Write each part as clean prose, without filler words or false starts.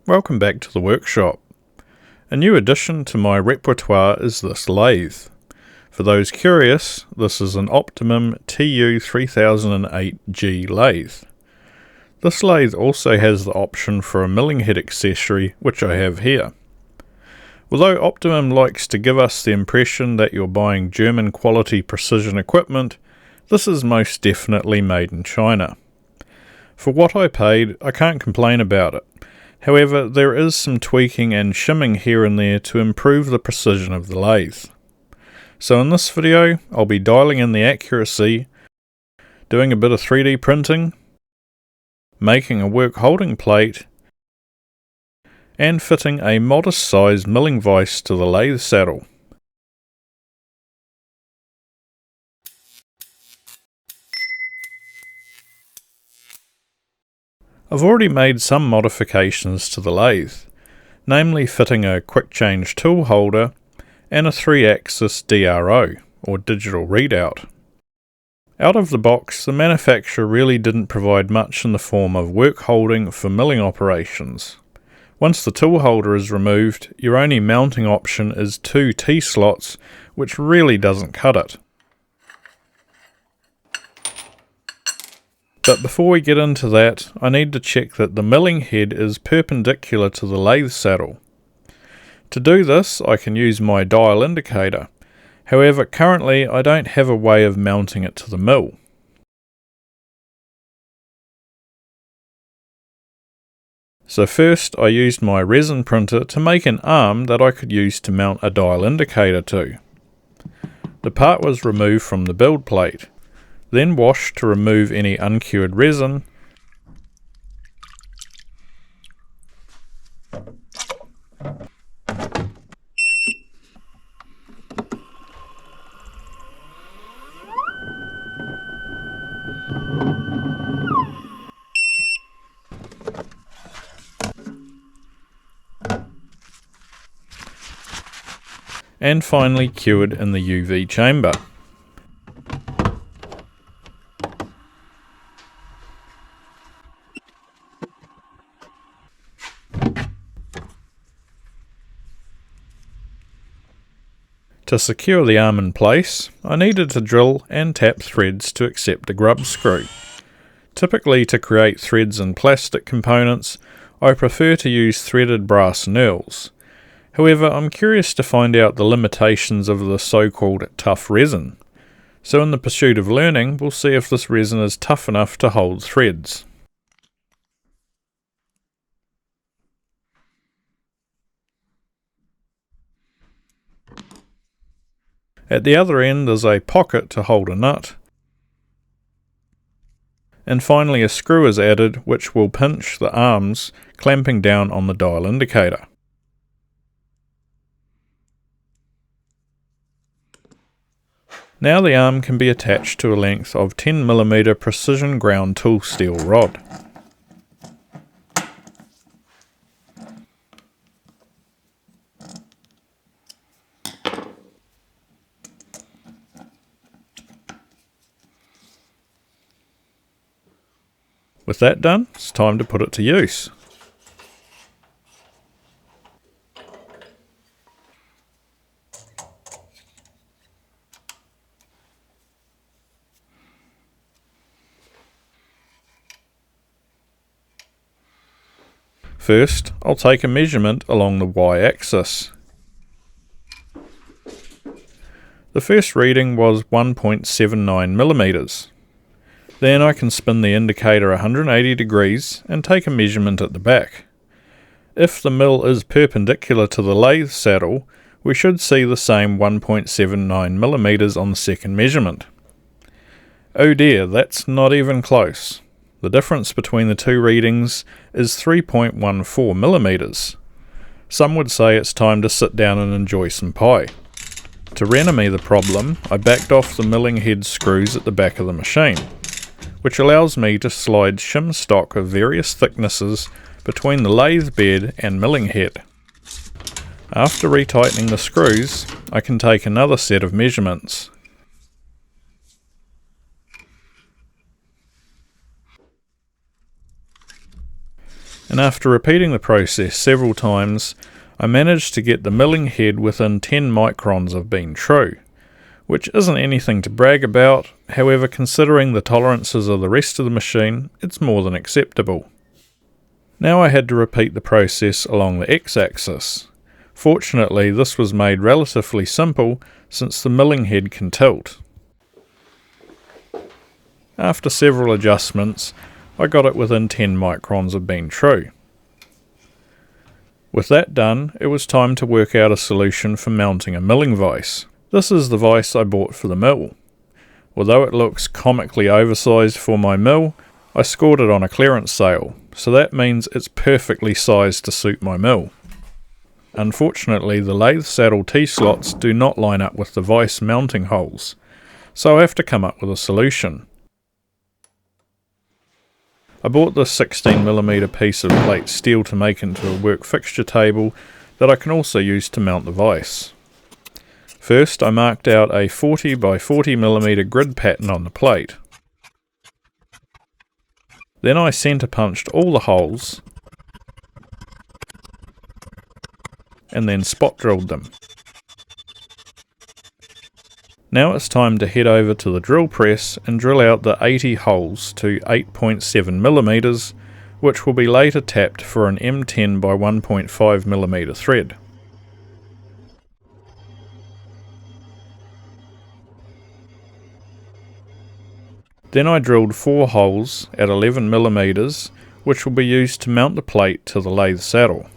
Welcome back to the workshop. A new addition to my repertoire is this lathe. For those curious, this is an Optimum TU3008G lathe. This lathe also has the option for a milling head accessory, which I have here. Although Optimum likes to give us the impression that you're buying German quality precision equipment, this is most definitely made in China. For what I paid, I can't complain about it. However, there is some tweaking and shimming here and there to improve the precision of the lathe. So in this video, I'll be dialing in the accuracy, doing a bit of 3D printing, making a work holding plate, and fitting a modest sized milling vise to the lathe saddle. I've already made some modifications to the lathe, namely fitting a quick change tool holder and a 3-axis DRO, or digital readout. Out of the box, the manufacturer really didn't provide much in the form of work holding for milling operations. Once the tool holder is removed, your only mounting option is 2 T-slots, which really doesn't cut it. But before we get into that, I need to check that the milling head is perpendicular to the lathe saddle. To do this, I can use my dial indicator. However, currently I don't have a way of mounting it to the mill. So first I used my resin printer to make an arm that I could use to mount a dial indicator to. The part was removed from the build plate, then washed to remove any uncured resin, and finally cured in the UV chamber. To secure the arm in place, I needed to drill and tap threads to accept a grub screw. Typically, to create threads in plastic components, I prefer to use threaded brass knurls. However, I'm curious to find out the limitations of the so-called tough resin. So in the pursuit of learning, we'll see if this resin is tough enough to hold threads. At the other end is a pocket to hold a nut, and finally a screw is added which will pinch the arms, clamping down on the dial indicator. Now the arm can be attached to a length of 10mm precision ground tool steel rod. With that done, it's time to put it to use. First, I'll take a measurement along the y-axis. The first reading was 1.79mm. Then I can spin the indicator 180 degrees and take a measurement at the back. If the mill is perpendicular to the lathe saddle, we should see the same 1.79mm on the second measurement. Oh dear, that's not even close. The difference between the two readings is 3.14mm. Some would say it's time to sit down and enjoy some pie. To remedy the problem, I backed off the milling head screws at the back of the machine, which allows me to slide shim stock of various thicknesses between the lathe bed and milling head. After retightening the screws, I can take another set of measurements. And after repeating the process several times, I managed to get the milling head within 10 microns of being true, which isn't anything to brag about. However, considering the tolerances of the rest of the machine, it's more than acceptable. Now I had to repeat the process along the x-axis. Fortunately, this was made relatively simple since the milling head can tilt. After several adjustments, I got it within 10 microns of being true. With that done, it was time to work out a solution for mounting a milling vise. This is the vise I bought for the mill. Although it looks comically oversized for my mill, I scored it on a clearance sale, so that means it's perfectly sized to suit my mill. Unfortunately, the lathe saddle T-slots do not line up with the vise mounting holes, so I have to come up with a solution. I bought this 16mm piece of plate steel to make into a work fixture table that I can also use to mount the vise. First, I marked out a 40 by 40mm grid pattern on the plate. Then I centre punched all the holes and then spot drilled them. Now it's time to head over to the drill press and drill out the 80 holes to 8.7mm, which will be later tapped for an M10 by 1.5mm thread. Then I drilled 4 holes at 11mm, which will be used to mount the plate to the lathe saddle.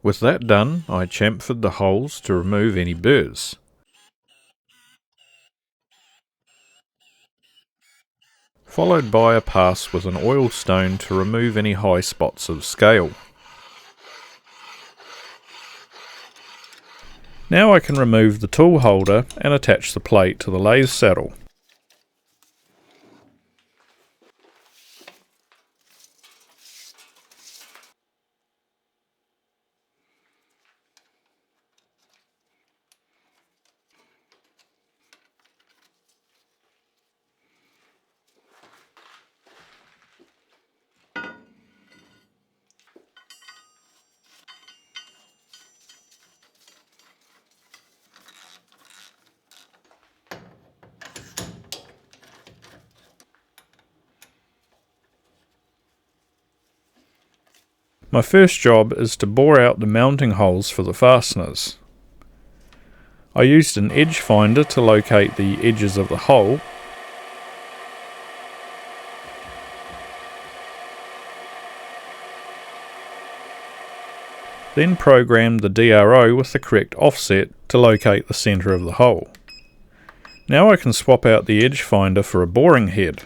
With that done, I chamfered the holes to remove any burrs. Followed by a pass with an oil stone to remove any high spots of scale. Now I can remove the tool holder and attach the plate to the lathe saddle. My first job is to bore out the mounting holes for the fasteners. I used an edge finder to locate the edges of the hole, then programmed the DRO with the correct offset to locate the centre of the hole. Now I can swap out the edge finder for a boring head.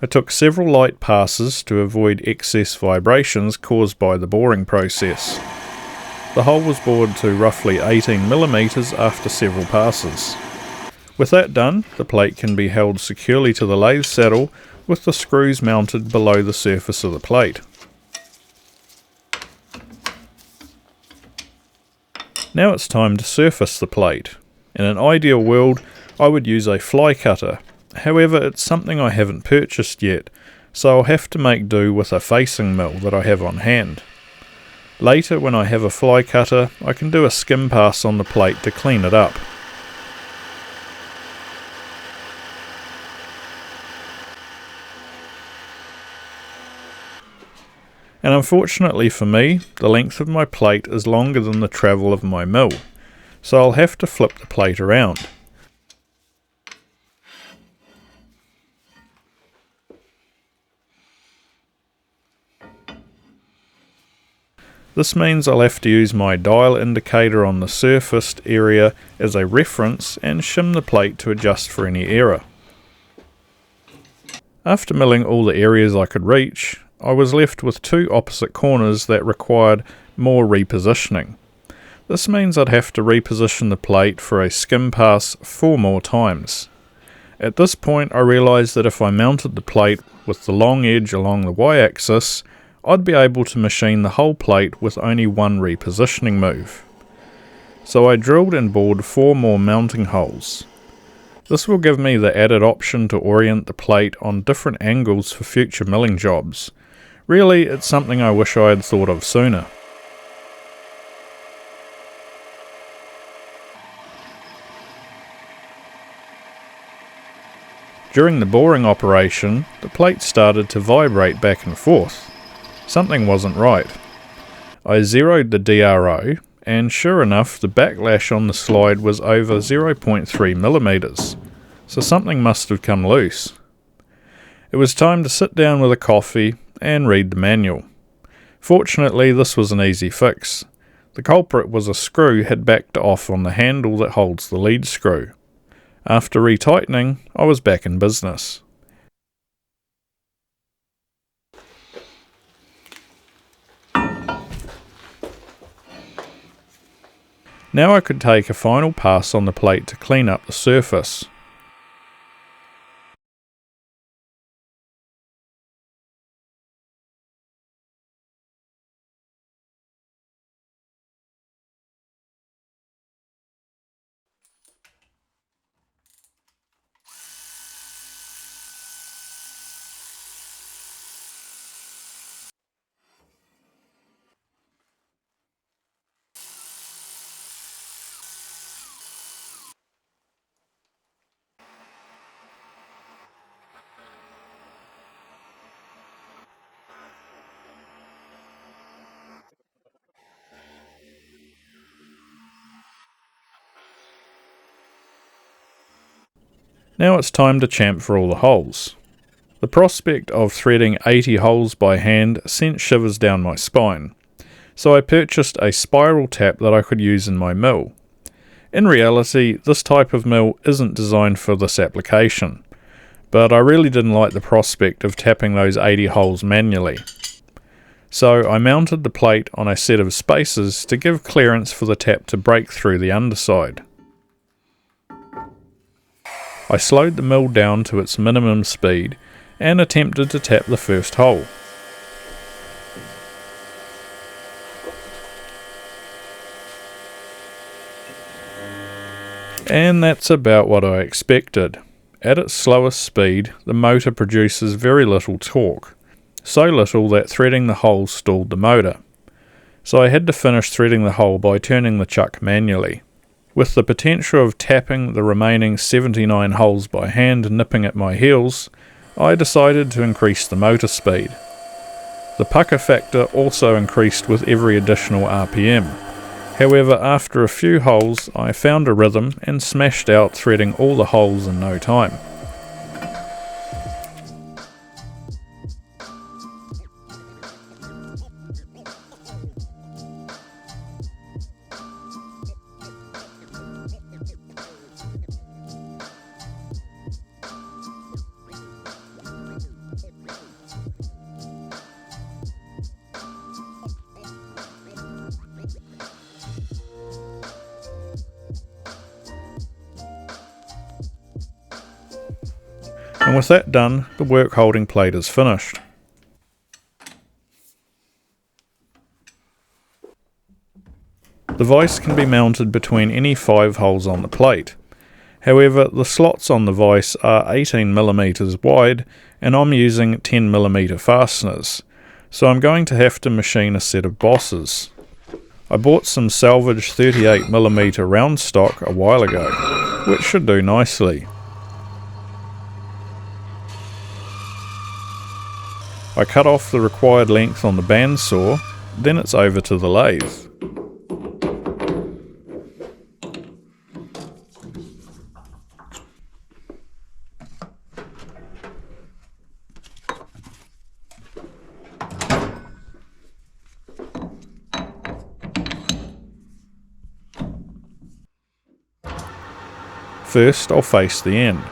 I took several light passes to avoid excess vibrations caused by the boring process. The hole was bored to roughly 18mm after several passes. With that done, the plate can be held securely to the lathe saddle with the screws mounted below the surface of the plate. Now it's time to surface the plate. In an ideal world, I would use a fly cutter. However, it's something I haven't purchased yet, so I'll have to make do with a facing mill that I have on hand. Later, when I have a fly cutter, I can do a skim pass on the plate to clean it up. And unfortunately for me, the length of my plate is longer than the travel of my mill, so I'll have to flip the plate around. This means I'll have to use my dial indicator on the surfaced area as a reference and shim the plate to adjust for any error. After milling all the areas I could reach, I was left with two opposite corners that required more repositioning. This means I'd have to reposition the plate for a skim pass 4 more times. At this point I realised that if I mounted the plate with the long edge along the y-axis, I'd be able to machine the whole plate with only one repositioning move. So I drilled and bored 4 more mounting holes. This will give me the added option to orient the plate on different angles for future milling jobs. Really, it's something I wish I had thought of sooner. During the boring operation, the plate started to vibrate back and forth. Something wasn't right. I zeroed the DRO, and sure enough the backlash on the slide was over 0.3mm, so something must have come loose. It was time to sit down with a coffee and read the manual. Fortunately this was an easy fix. The culprit was a screw had backed off on the handle that holds the lead screw. After retightening, I was back in business. Now I could take a final pass on the plate to clean up the surface. Now it's time to champ for all the holes. The prospect of threading 80 holes by hand sent shivers down my spine, so I purchased a spiral tap that I could use in my mill. In reality, this type of mill isn't designed for this application, but I really didn't like the prospect of tapping those 80 holes manually. So I mounted the plate on a set of spacers to give clearance for the tap to break through the underside. I slowed the mill down to its minimum speed and attempted to tap the first hole. And that's about what I expected. At its slowest speed, the motor produces very little torque, so little that threading the hole stalled the motor. So I had to finish threading the hole by turning the chuck manually. With the potential of tapping the remaining 79 holes by hand nipping at my heels, I decided to increase the motor speed. The pucker factor also increased with every additional RPM. However, after a few holes I found a rhythm and smashed out threading all the holes in no time. And with that done, the work holding plate is finished. The vise can be mounted between any 5 holes on the plate. However, the slots on the vise are 18mm wide and I'm using 10mm fasteners, so I'm going to have to machine a set of bosses. I bought some salvage 38mm round stock a while ago, which should do nicely. I cut off the required length on the bandsaw, then it's over to the lathe. First, I'll face the end.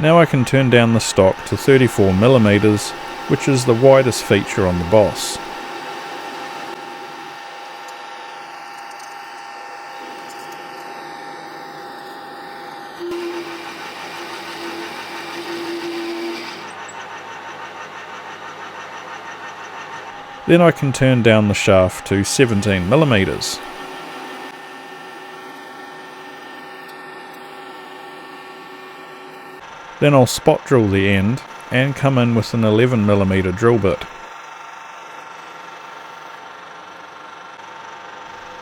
Now I can turn down the stock to 34mm, which is the widest feature on the boss. Then I can turn down the shaft to 17mm. Then I'll spot drill the end and come in with an 11mm drill bit.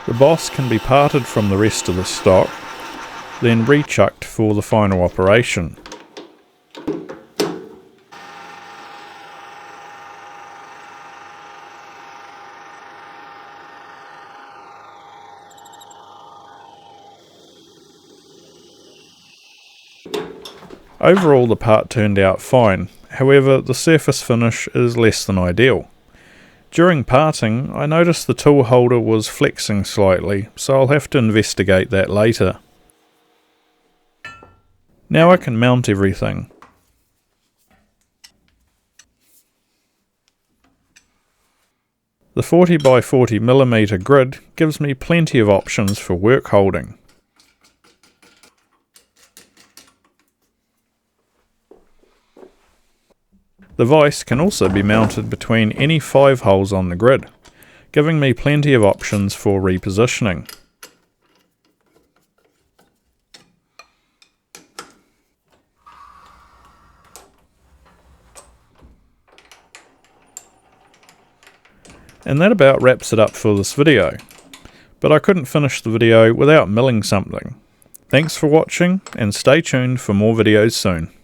The boss can be parted from the rest of the stock, then rechucked for the final operation. Overall the part turned out fine, however the surface finish is less than ideal. During parting I noticed the tool holder was flexing slightly, so I'll have to investigate that later. Now I can mount everything. The 40x40mm grid gives me plenty of options for work holding. The vise can also be mounted between any 5 holes on the grid, giving me plenty of options for repositioning. And that about wraps it up for this video, but I couldn't finish the video without milling something. Thanks for watching and stay tuned for more videos soon.